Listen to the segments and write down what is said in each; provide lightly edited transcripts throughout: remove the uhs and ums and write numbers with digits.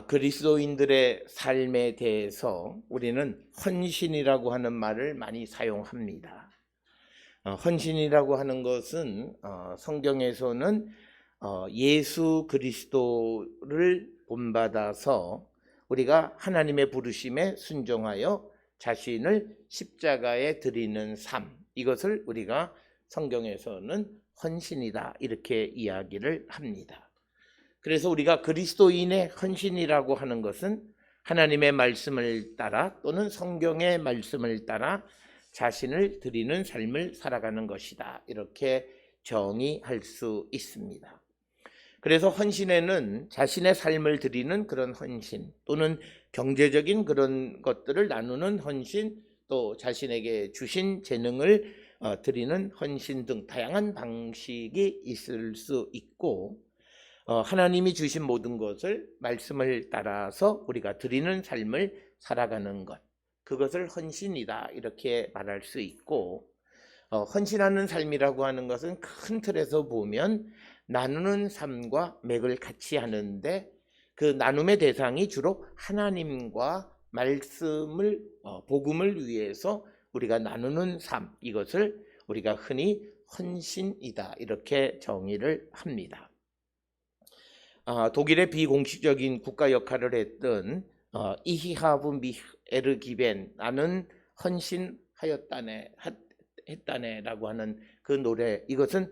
그리스도인들의 삶에 대해서 우리는 헌신이라고 하는 말을 많이 사용합니다. 헌신이라고 하는 것은 성경에서는 예수 그리스도를 본받아서 우리가 하나님의 부르심에 순종하여 자신을 십자가에 드리는 삶, 이것을 우리가 성경에서는 헌신이다 이렇게 이야기를 합니다. 그래서 우리가 그리스도인의 헌신이라고 하는 것은 하나님의 말씀을 따라 또는 성경의 말씀을 따라 자신을 드리는 삶을 살아가는 것이다, 이렇게 정의할 수 있습니다. 그래서 헌신에는 자신의 삶을 드리는 그런 헌신, 또는 경제적인 그런 것들을 나누는 헌신, 또 자신에게 주신 재능을 드리는 헌신 등 다양한 방식이 있을 수 있고, 하나님이 주신 모든 것을 말씀을 따라서 우리가 드리는 삶을 살아가는 것, 그것을 헌신이다 이렇게 말할 수 있고, 헌신하는 삶이라고 하는 것은 큰 틀에서 보면 나누는 삶과 맥을 같이 하는데, 그 나눔의 대상이 주로 하나님과 말씀을 복음을 위해서 우리가 나누는 삶, 이것을 우리가 흔히 헌신이다 이렇게 정의를 합니다. 독일의 비공식적인 국가 역할을 했던 이히하브 미에르기벤, 나는 헌신하였다네 했다네라고 하는 그 노래, 이것은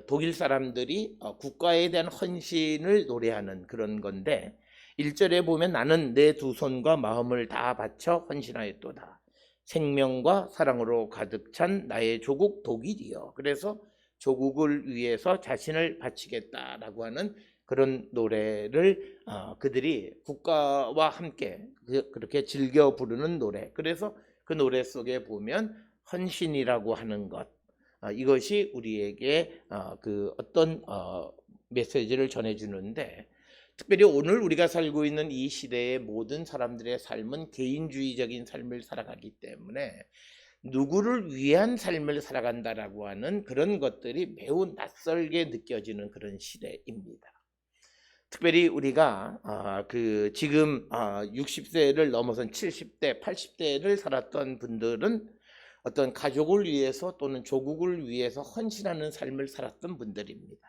독일 사람들이 국가에 대한 헌신을 노래하는 그런 건데, 1절에 보면 나는 내 두 손과 마음을 다 바쳐 헌신하였도다. 생명과 사랑으로 가득 찬 나의 조국 독일이여. 그래서 조국을 위해서 자신을 바치겠다라고 하는 그런 노래를 그들이 국가와 함께 그렇게 즐겨 부르는 노래. 그래서 그 노래 속에 보면 헌신이라고 하는 것, 이것이 우리에게 그 어떤 메시지를 전해주는데, 특별히 오늘 우리가 살고 있는 이 시대의 모든 사람들의 삶은 개인주의적인 삶을 살아가기 때문에 누구를 위한 삶을 살아간다라고 하는 그런 것들이 매우 낯설게 느껴지는 그런 시대입니다. 특별히 우리가 지금 60세를 넘어선 70대, 80대를 살았던 분들은 어떤 가족을 위해서 또는 조국을 위해서 헌신하는 삶을 살았던 분들입니다.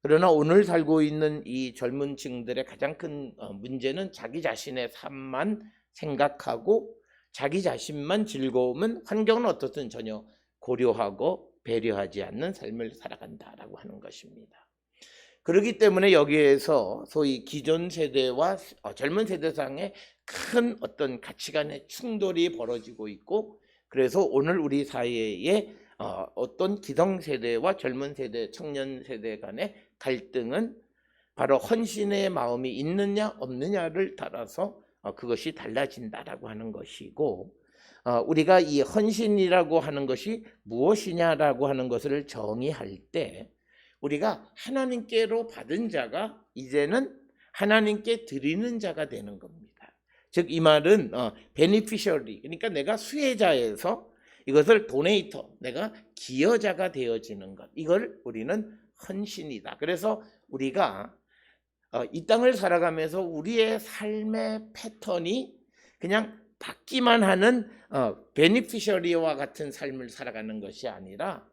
그러나 오늘 살고 있는 이 젊은 층들의 가장 큰 문제는 자기 자신의 삶만 생각하고 자기 자신만 즐거우면 환경은 어떻든 전혀 고려하고 배려하지 않는 삶을 살아간다라고 하는 것입니다. 그렇기 때문에 여기에서 소위 기존 세대와 젊은 세대 상의 큰 어떤 가치관의 충돌이 벌어지고 있고, 그래서 오늘 우리 사회에 어떤 기성세대와 젊은 세대, 청년 세대 간의 갈등은 바로 헌신의 마음이 있느냐 없느냐를 따라서 그것이 달라진다라고 하는 것이고, 우리가 이 헌신이라고 하는 것이 무엇이냐라고 하는 것을 정의할 때, 우리가 하나님께로 받은 자가 이제는 하나님께 드리는 자가 되는 겁니다. 즉 이 말은 beneficiary, 그러니까 내가 수혜자에서 이것을 도네이터, 내가 기여자가 되어지는 것, 이걸 우리는 헌신이다. 그래서 우리가 이 땅을 살아가면서 우리의 삶의 패턴이 그냥 받기만 하는 베니피셔리와 같은 삶을 살아가는 것이 아니라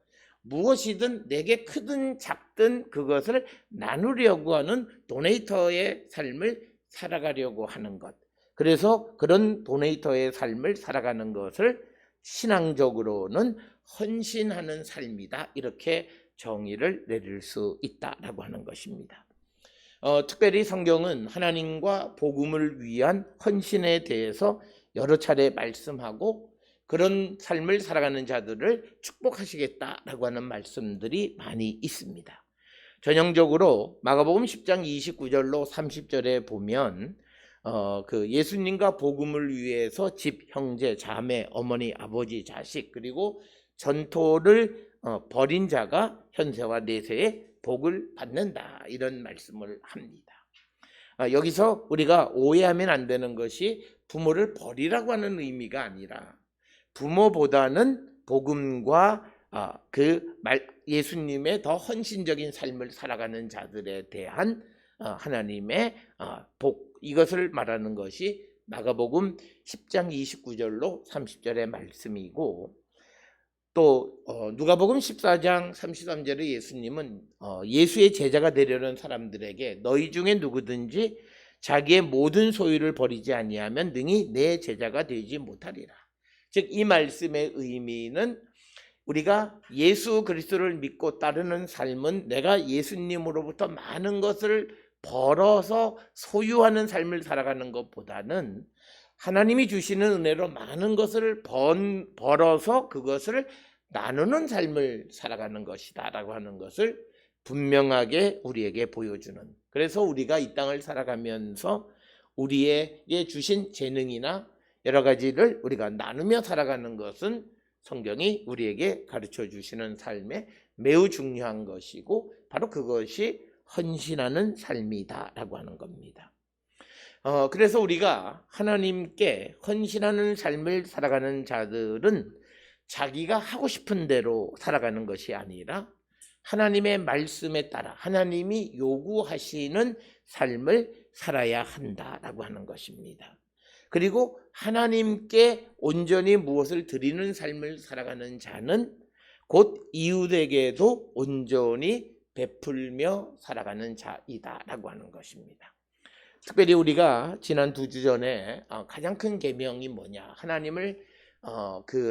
무엇이든 내게 크든 작든 그것을 나누려고 하는 도네이터의 삶을 살아가려고 하는 것, 그래서 그런 도네이터의 삶을 살아가는 것을 신앙적으로는 헌신하는 삶이다, 이렇게 정의를 내릴 수 있다라고 하는 것입니다. 특별히 성경은 하나님과 복음을 위한 헌신에 대해서 여러 차례 말씀하고 그런 삶을 살아가는 자들을 축복하시겠다라고 하는 말씀들이 많이 있습니다. 전형적으로 마가복음 10장 29절로 30절에 보면 그 예수님과 복음을 위해서 집, 형제, 자매, 어머니, 아버지, 자식, 그리고 전토를 벌인 자가 현세와 내세에 복을 받는다, 이런 말씀을 합니다. 여기서 우리가 오해하면 안 되는 것이 부모를 버리라고 하는 의미가 아니라 부모보다는 복음과 예수님의 더 헌신적인 삶을 살아가는 자들에 대한 하나님의 복, 이것을 말하는 것이 마가복음 10장 29절로 30절의 말씀이고, 또 누가복음 14장 33절에 예수님은 예수의 제자가 되려는 사람들에게 너희 중에 누구든지 자기의 모든 소유를 버리지 아니하면 능히 내 제자가 되지 못하리라. 즉 이 말씀의 의미는 우리가 예수 그리스도를 믿고 따르는 삶은 내가 예수님으로부터 많은 것을 벌어서 소유하는 삶을 살아가는 것보다는 하나님이 주시는 은혜로 많은 것을 벌어서 그것을 나누는 삶을 살아가는 것이다 라고 하는 것을 분명하게 우리에게 보여주는, 그래서 우리가 이 땅을 살아가면서 우리에게 주신 재능이나 여러 가지를 우리가 나누며 살아가는 것은 성경이 우리에게 가르쳐 주시는 삶에 매우 중요한 것이고, 바로 그것이 헌신하는 삶이다 라고 하는 겁니다. 그래서 우리가 하나님께 헌신하는 삶을 살아가는 자들은 자기가 하고 싶은 대로 살아가는 것이 아니라 하나님의 말씀에 따라 하나님이 요구하시는 삶을 살아야 한다라고 하는 것입니다. 그리고 하나님께 온전히 무엇을 드리는 삶을 살아가는 자는 곧 이웃에게도 온전히 베풀며 살아가는 자이다라고 하는 것입니다. 특별히 우리가 지난 2주 전에 가장 큰 계명이 뭐냐, 하나님을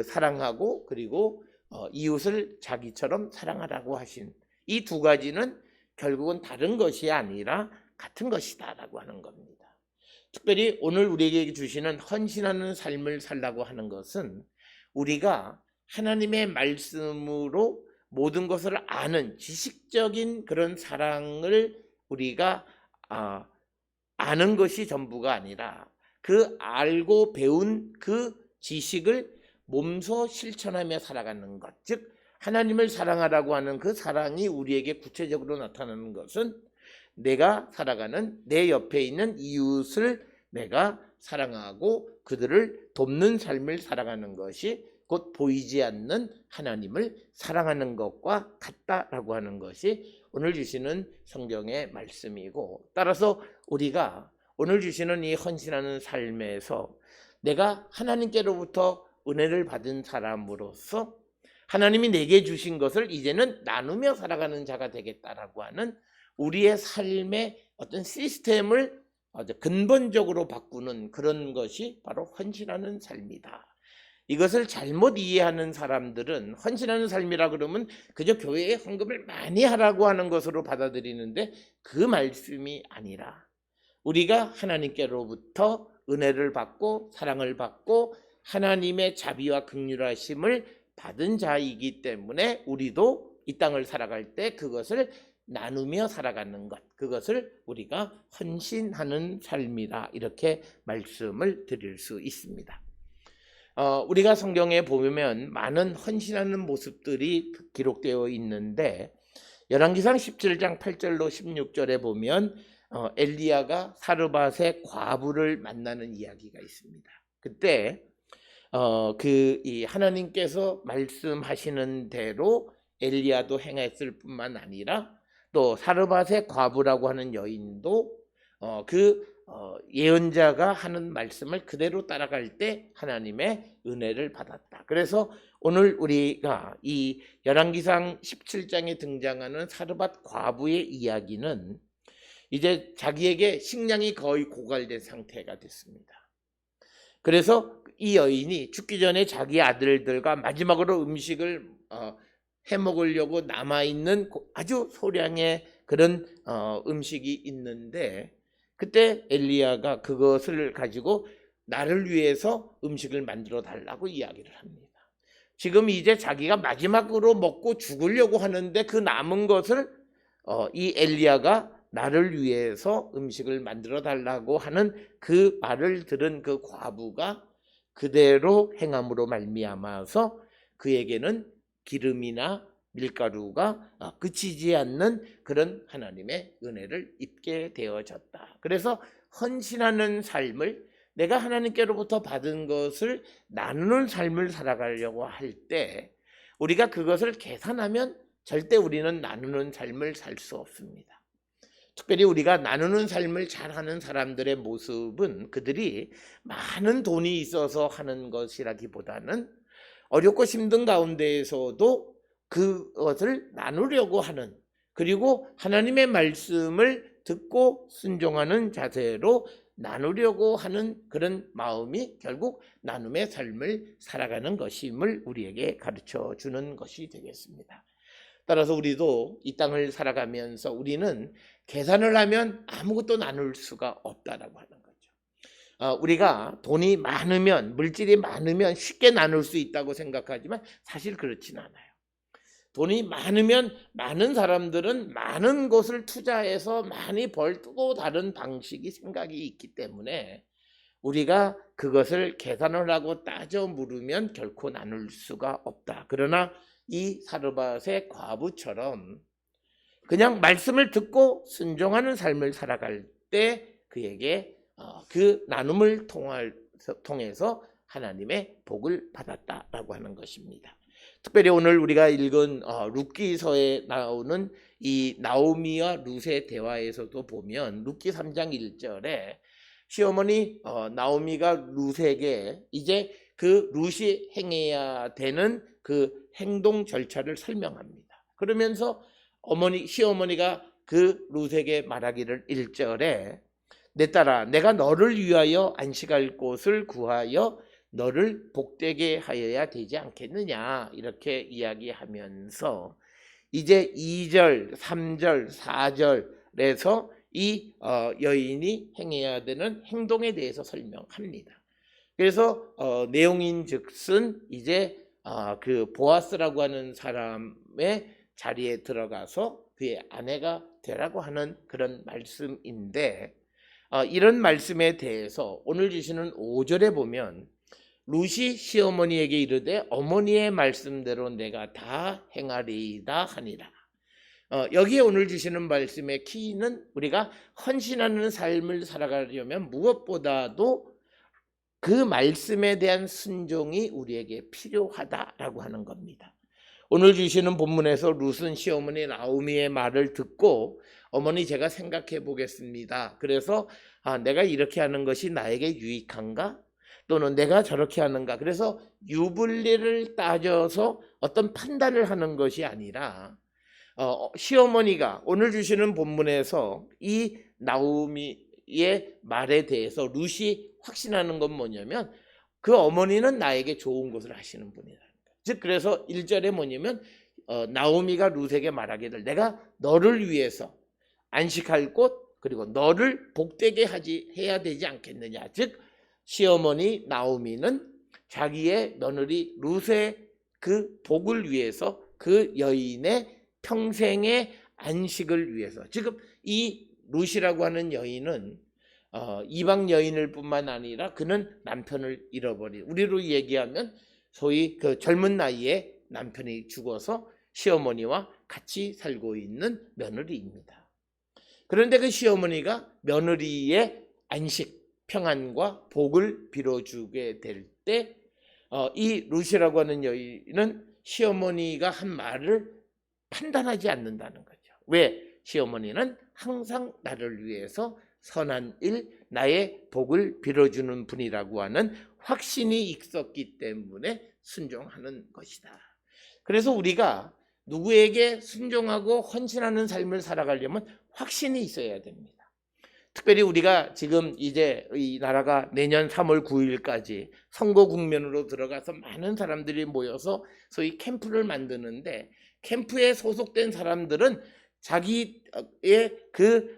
사랑하고 그리고 이웃을 자기처럼 사랑하라고 하신 이 두 가지는 결국은 다른 것이 아니라 같은 것이다라고 하는 겁니다. 특별히 오늘 우리에게 주시는 헌신하는 삶을 살라고 하는 것은 우리가 하나님의 말씀으로 모든 것을 아는 지식적인 그런 사랑을 우리가 아는 것이 전부가 아니라 그 알고 배운 그 지식을 몸소 실천하며 살아가는 것, 즉 하나님을 사랑하라고 하는 그 사랑이 우리에게 구체적으로 나타나는 것은 내가 살아가는 내 옆에 있는 이웃을 내가 사랑하고 그들을 돕는 삶을 살아가는 것이 곧 보이지 않는 하나님을 사랑하는 것과 같다라고 하는 것이 오늘 주시는 성경의 말씀이고, 따라서 우리가 오늘 주시는 이 헌신하는 삶에서 내가 하나님께로부터 은혜를 받은 사람으로서 하나님이 내게 주신 것을 이제는 나누며 살아가는 자가 되겠다라고 하는 우리의 삶의 어떤 시스템을 근본적으로 바꾸는 그런 것이 바로 헌신하는 삶이다. 이것을 잘못 이해하는 사람들은 헌신하는 삶이라 그러면 그저 교회에 헌금을 많이 하라고 하는 것으로 받아들이는데, 그 말씀이 아니라 우리가 하나님께로부터 은혜를 받고 사랑을 받고 하나님의 자비와 긍휼하심을 받은 자이기 때문에 우리도 이 땅을 살아갈 때 그것을 나누며 살아가는 것, 그것을 우리가 헌신하는 삶이다, 이렇게 말씀을 드릴 수 있습니다. 우리가 성경에 보면 많은 헌신하는 모습들이 기록되어 있는데, 열왕기상 17장 8절로 16절에 보면 엘리야가 사르밧의 과부를 만나는 이야기가 있습니다. 그때 이 하나님께서 말씀하시는 대로 엘리야도 행했을 뿐만 아니라 또 사르밧의 과부라고 하는 여인도 예언자가 하는 말씀을 그대로 따라갈 때 하나님의 은혜를 받았다. 그래서 오늘 우리가 이 열왕기상 17장에 등장하는 사르밧 과부의 이야기는 이제 자기에게 식량이 거의 고갈된 상태가 됐습니다. 그래서 이 여인이 죽기 전에 자기 아들들과 마지막으로 음식을 해먹으려고 남아있는 아주 소량의 그런 음식이 있는데, 그때 엘리야가 그것을 가지고 나를 위해서 음식을 만들어 달라고 이야기를 합니다. 지금 이제 자기가 마지막으로 먹고 죽으려고 하는데 그 남은 것을 이 엘리야가 나를 위해서 음식을 만들어 달라고 하는 그 말을 들은 그 과부가 그대로 행함으로 말미암아서 그에게는 기름이나 밀가루가 그치지 않는 그런 하나님의 은혜를 입게 되어졌다. 그래서 헌신하는 삶을, 내가 하나님께로부터 받은 것을 나누는 삶을 살아가려고 할 때 우리가 그것을 계산하면 절대 우리는 나누는 삶을 살 수 없습니다. 특별히 우리가 나누는 삶을 잘하는 사람들의 모습은 그들이 많은 돈이 있어서 하는 것이라기보다는 어렵고 힘든 가운데에서도 그것을 나누려고 하는, 그리고 하나님의 말씀을 듣고 순종하는 자세로 나누려고 하는 그런 마음이 결국 나눔의 삶을 살아가는 것임을 우리에게 가르쳐 주는 것이 되겠습니다. 따라서 우리도 이 땅을 살아가면서 우리는 계산을 하면 아무것도 나눌 수가 없다라고 하는 거죠. 우리가 돈이 많으면, 물질이 많으면 쉽게 나눌 수 있다고 생각하지만 사실 그렇진 않아요. 돈이 많으면 많은 사람들은 많은 것을 투자해서 많이 벌고 다른 방식이 생각이 있기 때문에 우리가 그것을 계산을 하고 따져 물으면 결코 나눌 수가 없다. 그러나 이 사르밧의 과부처럼 그냥 말씀을 듣고 순종하는 삶을 살아갈 때 그에게 그 나눔을 통해서 하나님의 복을 받았다라고 하는 것입니다. 특별히 오늘 우리가 읽은 룻기서에 나오는 이 나오미와 룻의 대화에서도 보면 룻기 3장 1절에 시어머니 나오미가 룻에게 이제 그 룻이 행해야 되는 그 행동 절차를 설명합니다. 그러면서 시어머니가 그 룻에게 말하기를 1절에 내 딸아 내가 너를 위하여 안식할 곳을 구하여 너를 복되게 하여야 되지 않겠느냐 이렇게 이야기하면서 이제 2절, 3절, 4절에서 이 여인이 행해야 되는 행동에 대해서 설명합니다. 그래서 내용인즉슨 이제 그 보아스라고 하는 사람의 자리에 들어가서 그의 아내가 되라고 하는 그런 말씀인데 이런 말씀에 대해서 오늘 주시는 5절에 보면 룻이 시어머니에게 이르되 어머니의 말씀대로 내가 다 행하리이다 하니라. 여기에 오늘 주시는 말씀의 키는 우리가 헌신하는 삶을 살아가려면 무엇보다도 그 말씀에 대한 순종이 우리에게 필요하다라고 하는 겁니다. 오늘 주시는 본문에서 룻은 시어머니 나오미의 말을 듣고 어머니 제가 생각해 보겠습니다. 그래서 내가 이렇게 하는 것이 나에게 유익한가? 또는 내가 저렇게 하는가? 그래서 유불리를 따져서 어떤 판단을 하는 것이 아니라 시어머니가 오늘 주시는 본문에서 이 나오미의 말에 대해서 룻이 확신하는 건 뭐냐면 그 어머니는 나에게 좋은 것을 하시는 분이라는 거예요. 즉 그래서 1절에 뭐냐면 나오미가 룻에게 말하기를 내가 너를 위해서 안식할 곳 그리고 너를 복되게 해야 되지 않겠느냐. 즉 시어머니 나오미는 자기의 며느리 룻의 그 복을 위해서 그 여인의 평생의 안식을 위해서 지금 이 룻이라고 하는 여인은 이방 여인일 뿐만 아니라 그는 남편을 잃어버린 우리로 얘기하면 소위 그 젊은 나이에 남편이 죽어서 시어머니와 같이 살고 있는 며느리입니다. 그런데 그 시어머니가 며느리의 안식 평안과 복을 빌어주게 될 때 이 룻이라고 하는 여인은 시어머니가 한 말을 판단하지 않는다는 거죠. 왜? 시어머니는 항상 나를 위해서 선한 일, 나의 복을 빌어주는 분이라고 하는 확신이 있었기 때문에 순종하는 것이다. 그래서 우리가 누구에게 순종하고 헌신하는 삶을 살아가려면 확신이 있어야 됩니다. 특별히 우리가 지금 이제 이 나라가 내년 3월 9일까지 선거 국면으로 들어가서 많은 사람들이 모여서 소위 캠프를 만드는데 캠프에 소속된 사람들은 자기의 그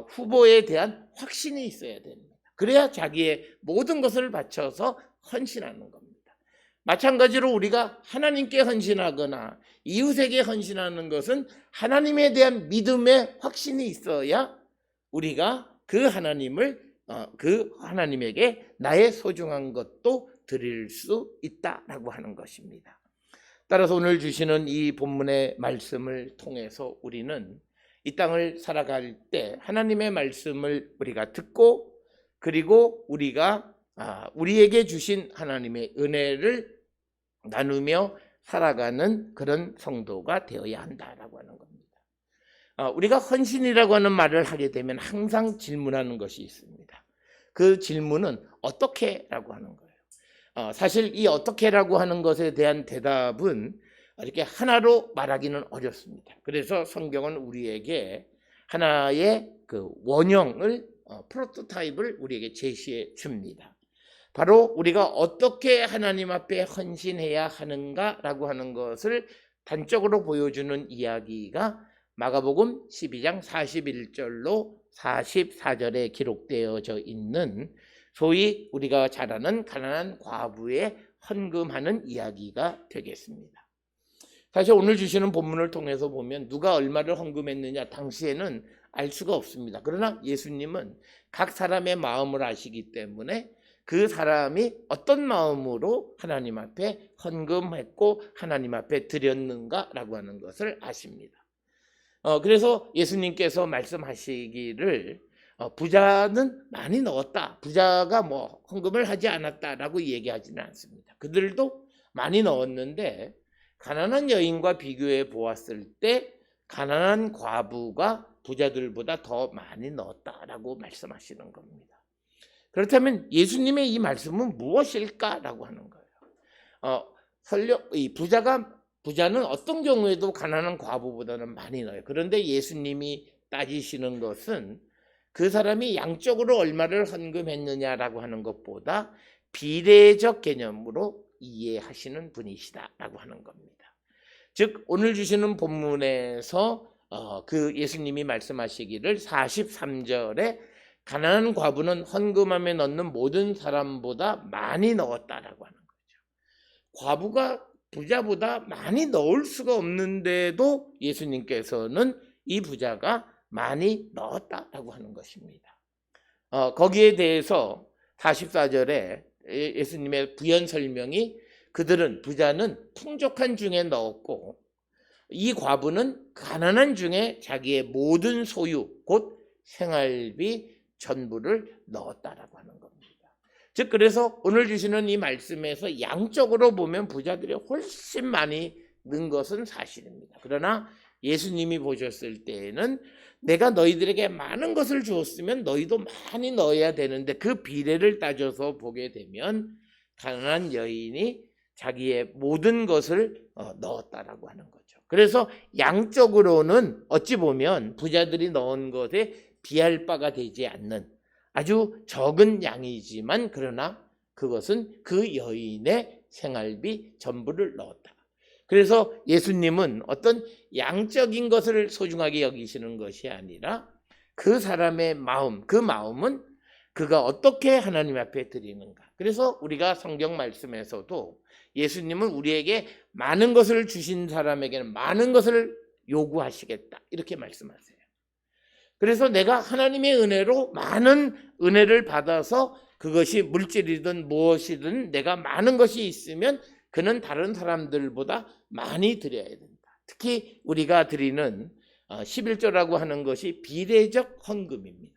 후보에 대한 확신이 있어야 됩니다. 그래야 자기의 모든 것을 바쳐서 헌신하는 겁니다. 마찬가지로 우리가 하나님께 헌신하거나 이웃에게 헌신하는 것은 하나님에 대한 믿음의 확신이 있어야 우리가 그 하나님에게 나의 소중한 것도 드릴 수 있다라고 하는 것입니다. 따라서 오늘 주시는 이 본문의 말씀을 통해서 우리는 이 땅을 살아갈 때 하나님의 말씀을 우리가 듣고 그리고 우리가 우리에게 주신 하나님의 은혜를 나누며 살아가는 그런 성도가 되어야 한다라고 하는 겁니다. 우리가 헌신이라고 하는 말을 하게 되면 항상 질문하는 것이 있습니다. 그 질문은 어떻게? 라고 하는 거예요. 사실 이 어떻게라고 하는 것에 대한 대답은 이렇게 하나로 말하기는 어렵습니다. 그래서 성경은 우리에게 하나의 그 원형을 프로토타입을 우리에게 제시해 줍니다. 바로 우리가 어떻게 하나님 앞에 헌신해야 하는가라고 하는 것을 단적으로 보여주는 이야기가 마가복음 12장 41절로 44절에 기록되어져 있는 소위 우리가 잘 아는 가난한 과부의 헌금하는 이야기가 되겠습니다. 사실 오늘 주시는 본문을 통해서 보면 누가 얼마를 헌금했느냐 당시에는 알 수가 없습니다. 그러나 예수님은 각 사람의 마음을 아시기 때문에 그 사람이 어떤 마음으로 하나님 앞에 헌금했고 하나님 앞에 드렸는가라고 하는 것을 아십니다. 그래서 예수님께서 말씀하시기를 부자는 많이 넣었다. 부자가 뭐 헌금을 하지 않았다라고 얘기하지는 않습니다. 그들도 많이 넣었는데 가난한 여인과 비교해 보았을 때 가난한 과부가 부자들보다 더 많이 넣었다라고 말씀하시는 겁니다. 그렇다면 예수님의 이 말씀은 무엇일까라고 하는 거예요. 이 부자는 어떤 경우에도 가난한 과부보다는 많이 넣어요. 그런데 예수님이 따지시는 것은 그 사람이 양적으로 얼마를 헌금했느냐라고 하는 것보다 비례적 개념으로 이해하시는 분이시다라고 하는 겁니다. 즉 오늘 주시는 본문에서 그 예수님이 말씀하시기를 43절에 가난한 과부는 헌금함에 넣는 모든 사람보다 많이 넣었다라고 하는 거죠. 과부가 부자보다 많이 넣을 수가 없는데도 예수님께서는 이 부자가 많이 넣었다라고 하는 것입니다. 거기에 대해서 44절에 예수님의 부연 설명이 그들은 부자는 풍족한 중에 넣었고 이 과부는 가난한 중에 자기의 모든 소유 곧 생활비 전부를 넣었다라고 하는 겁니다. 즉 그래서 오늘 주시는 이 말씀에서 양적으로 보면 부자들이 훨씬 많이 넣은 것은 사실입니다. 그러나 예수님이 보셨을 때에는 내가 너희들에게 많은 것을 주었으면 너희도 많이 넣어야 되는데 그 비례를 따져서 보게 되면 가난한 여인이 자기의 모든 것을 넣었다라고 하는 거죠. 그래서 양적으로는 어찌 보면 부자들이 넣은 것에 비할 바가 되지 않는 아주 적은 양이지만 그러나 그것은 그 여인의 생활비 전부를 넣었다. 그래서 예수님은 어떤 양적인 것을 소중하게 여기시는 것이 아니라 그 사람의 마음, 그 마음은 그가 어떻게 하나님 앞에 드리는가. 그래서 우리가 성경 말씀에서도 예수님은 우리에게 많은 것을 주신 사람에게는 많은 것을 요구하시겠다 이렇게 말씀하세요. 그래서 내가 하나님의 은혜로 많은 은혜를 받아서 그것이 물질이든 무엇이든 내가 많은 것이 있으면 그는 다른 사람들보다 많이 드려야 된다. 특히 우리가 드리는 11조라고 하는 것이 비례적 헌금입니다.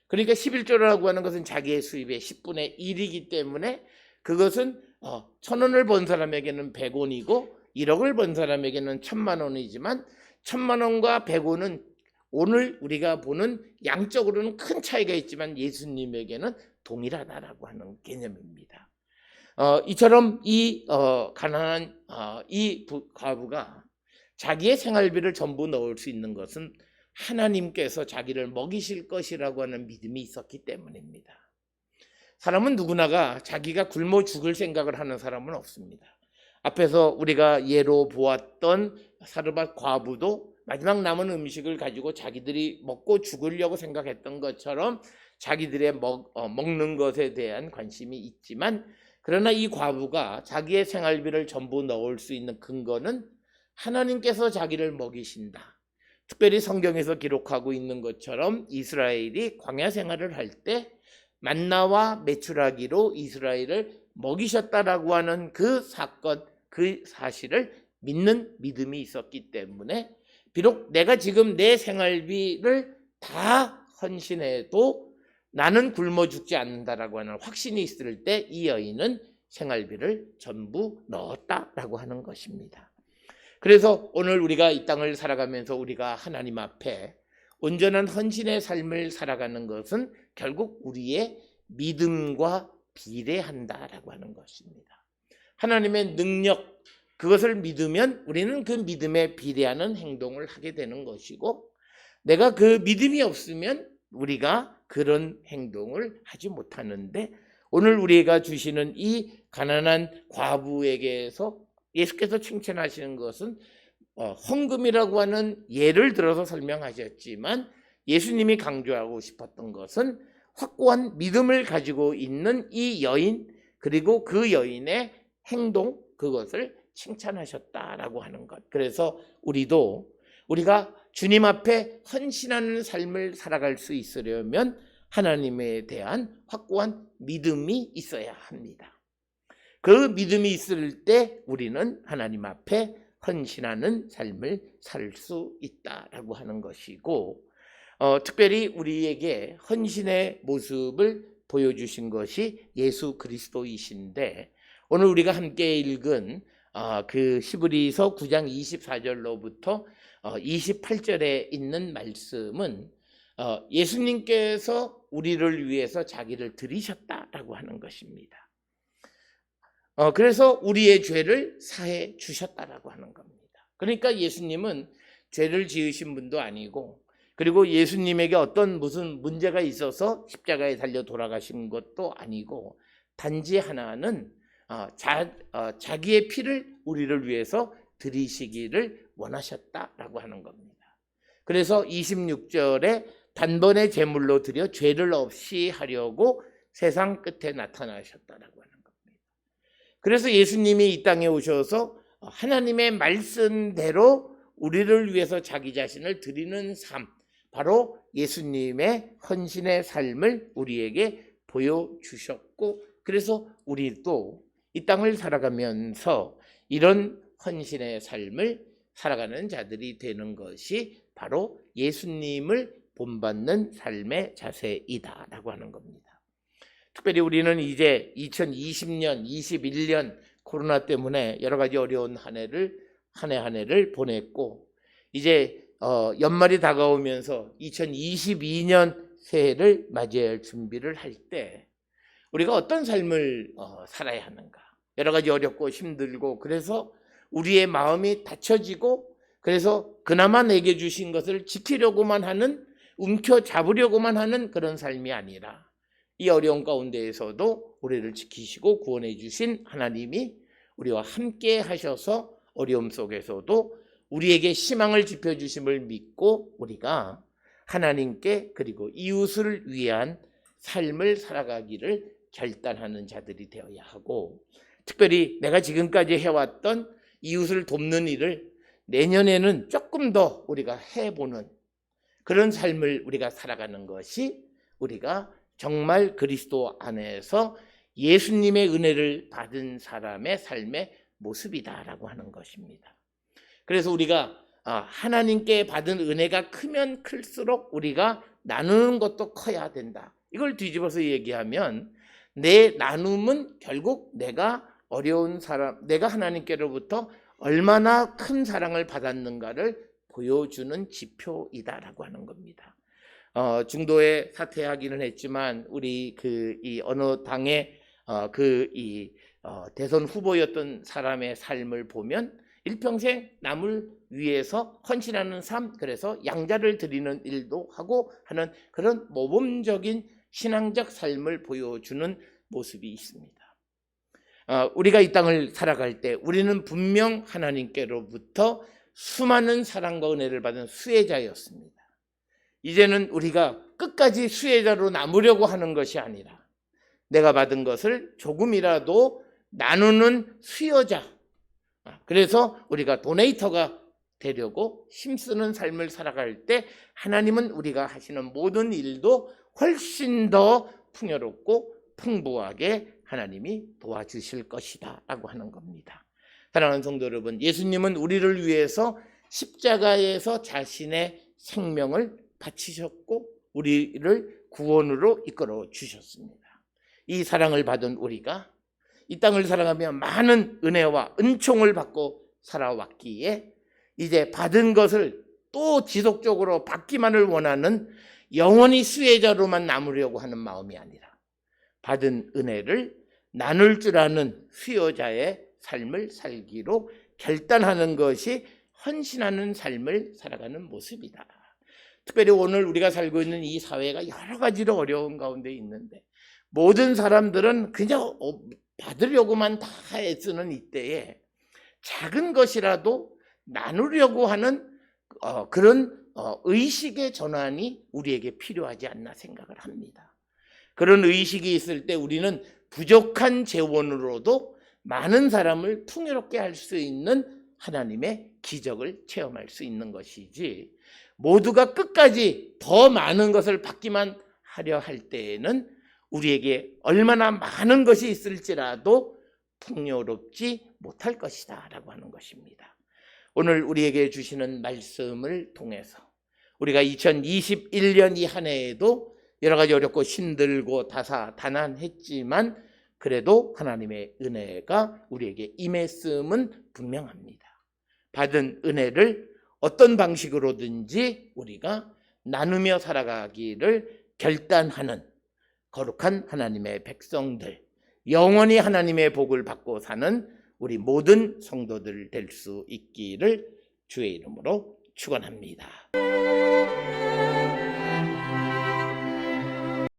그러니까 11조라고 하는 것은 자기의 수입의 10분의 1이기 때문에 그것은 1,000원을 번 사람에게는 100원이고 1억을 번 사람에게는 1,000만 원이지만 1,000만 원과 100원은 오늘 우리가 보는 양적으로는 큰 차이가 있지만 예수님에게는 동일하다라고 하는 개념입니다. 이처럼 이 가난한 이 과부가 자기의 생활비를 전부 넣을 수 있는 것은 하나님께서 자기를 먹이실 것이라고 하는 믿음이 있었기 때문입니다. 사람은 누구나가 자기가 굶어 죽을 생각을 하는 사람은 없습니다. 앞에서 우리가 예로 보았던 사르밧 과부도 마지막 남은 음식을 가지고 자기들이 먹고 죽으려고 생각했던 것처럼 자기들의 먹는 것에 대한 관심이 있지만 그러나 이 과부가 자기의 생활비를 전부 넣을 수 있는 근거는 하나님께서 자기를 먹이신다. 특별히 성경에서 기록하고 있는 것처럼 이스라엘이 광야 생활을 할 때 만나와 메추라기로 이스라엘을 먹이셨다라고 하는 그 사건, 그 사실을 믿는 믿음이 있었기 때문에 비록 내가 지금 내 생활비를 다 헌신해도 나는 굶어 죽지 않는다라고 하는 확신이 있을 때 이 여인은 생활비를 전부 넣었다라고 하는 것입니다. 그래서 오늘 우리가 이 땅을 살아가면서 우리가 하나님 앞에 온전한 헌신의 삶을 살아가는 것은 결국 우리의 믿음과 비례한다라고 하는 것입니다. 하나님의 능력, 그것을 믿으면 우리는 그 믿음에 비례하는 행동을 하게 되는 것이고, 내가 그 믿음이 없으면 우리가 그런 행동을 하지 못하는데, 오늘 우리가 주시는 이 가난한 과부에게서 예수께서 칭찬하시는 것은 헌금이라고 하는 예를 들어서 설명하셨지만, 예수님이 강조하고 싶었던 것은 확고한 믿음을 가지고 있는 이 여인, 그리고 그 여인의 행동, 그것을 칭찬하셨다라고 하는 것. 그래서 우리가 주님 앞에 헌신하는 삶을 살아갈 수 있으려면 하나님에 대한 확고한 믿음이 있어야 합니다. 그 믿음이 있을 때 우리는 하나님 앞에 헌신하는 삶을 살 수 있다라고 하는 것이고, 특별히 우리에게 헌신의 모습을 보여주신 것이 예수 그리스도이신데, 오늘 우리가 함께 읽은 그 히브리서 9장 24절로부터 28절에 있는 말씀은 예수님께서 우리를 위해서 자기를 드리셨다라고 하는 것입니다. 그래서 우리의 죄를 사해 주셨다라고 하는 겁니다. 그러니까 예수님은 죄를 지으신 분도 아니고, 그리고 예수님에게 어떤 무슨 문제가 있어서 십자가에 달려 돌아가신 것도 아니고, 단지 하나는 자기의 피를 우리를 위해서 드리시기를 원하셨다라고 하는 겁니다. 그래서 26절에 단번에 제물로 드려 죄를 없이 하려고 세상 끝에 나타나셨다라고 하는 겁니다. 그래서 예수님이 이 땅에 오셔서 하나님의 말씀대로 우리를 위해서 자기 자신을 드리는 삶, 바로 예수님의 헌신의 삶을 우리에게 보여주셨고, 그래서 우리도 이 땅을 살아가면서 이런 헌신의 삶을 살아가는 자들이 되는 것이 바로 예수님을 본받는 삶의 자세이다라고 하는 겁니다. 특별히 우리는 이제 2020년, 21년 코로나 때문에 여러 가지 어려운 한 해를 보냈고, 이제 연말이 다가오면서 2022년 새해를 맞이할 준비를 할 때 우리가 어떤 삶을 살아야 하는가, 여러 가지 어렵고 힘들고, 그래서 우리의 마음이 닫혀지고, 그래서 그나마 내게 주신 것을 지키려고만 하는, 움켜잡으려고만 하는 그런 삶이 아니라, 이 어려운 가운데에서도 우리를 지키시고 구원해 주신 하나님이 우리와 함께 하셔서 어려움 속에서도 우리에게 희망을 지펴주심을 믿고, 우리가 하나님께 그리고 이웃을 위한 삶을 살아가기를 결단하는 자들이 되어야 하고, 특별히 내가 지금까지 해왔던 이웃을 돕는 일을 내년에는 조금 더 우리가 해보는 그런 삶을 우리가 살아가는 것이 우리가 정말 그리스도 안에서 예수님의 은혜를 받은 사람의 삶의 모습이다라고 하는 것입니다. 그래서 우리가 하나님께 받은 은혜가 크면 클수록 우리가 나누는 것도 커야 된다. 이걸 뒤집어서 얘기하면 내 나눔은 결국 내가 어려운 사람, 내가 하나님께로부터 얼마나 큰 사랑을 받았는가를 보여주는 지표이다라고 하는 겁니다. 중도에 사퇴하기는 했지만 우리 이 어느 당의 대선 후보였던 사람의 삶을 보면 일평생 남을 위해서 헌신하는 삶, 그래서 양자를 드리는 일도 하고 하는 그런 모범적인 신앙적 삶을 보여주는 모습이 있습니다. 우리가 이 땅을 살아갈 때 우리는 분명 하나님께로부터 수많은 사랑과 은혜를 받은 수혜자였습니다. 이제는 우리가 끝까지 수혜자로 남으려고 하는 것이 아니라 내가 받은 것을 조금이라도 나누는 수여자, 그래서 우리가 도네이터가 되려고 힘쓰는 삶을 살아갈 때 하나님은 우리가 하시는 모든 일도 훨씬 더 풍요롭고 풍부하게 하나님이 도와주실 것이다 라고 하는 겁니다. 사랑하는 성도 여러분, 예수님은 우리를 위해서 십자가에서 자신의 생명을 바치셨고 우리를 구원으로 이끌어 주셨습니다. 이 사랑을 받은 우리가 이 땅을 살아가며 많은 은혜와 은총을 받고 살아왔기에 이제 받은 것을 또 지속적으로 받기만을 원하는 영원히 수혜자로만 남으려고 하는 마음이 아니라 받은 은혜를 나눌 줄 아는 수요자의 삶을 살기로 결단하는 것이 헌신하는 삶을 살아가는 모습이다. 특별히 오늘 우리가 살고 있는 이 사회가 여러 가지로 어려운 가운데 있는데 모든 사람들은 그냥 받으려고만 다 애쓰는 이때에 작은 것이라도 나누려고 하는 그런 의식의 전환이 우리에게 필요하지 않나 생각을 합니다. 그런 의식이 있을 때 우리는 부족한 재원으로도 많은 사람을 풍요롭게 할 수 있는 하나님의 기적을 체험할 수 있는 것이지, 모두가 끝까지 더 많은 것을 받기만 하려 할 때에는 우리에게 얼마나 많은 것이 있을지라도 풍요롭지 못할 것이다 라고 하는 것입니다. 오늘 우리에게 주시는 말씀을 통해서 우리가 2021년 이 한 해에도 여러 가지 어렵고 힘들고 다사다난했지만 그래도 하나님의 은혜가 우리에게 임했음은 분명합니다. 받은 은혜를 어떤 방식으로든지 우리가 나누며 살아가기를 결단하는 거룩한 하나님의 백성들, 영원히 하나님의 복을 받고 사는 우리 모든 성도들 될 수 있기를 주의 이름으로 축원합니다.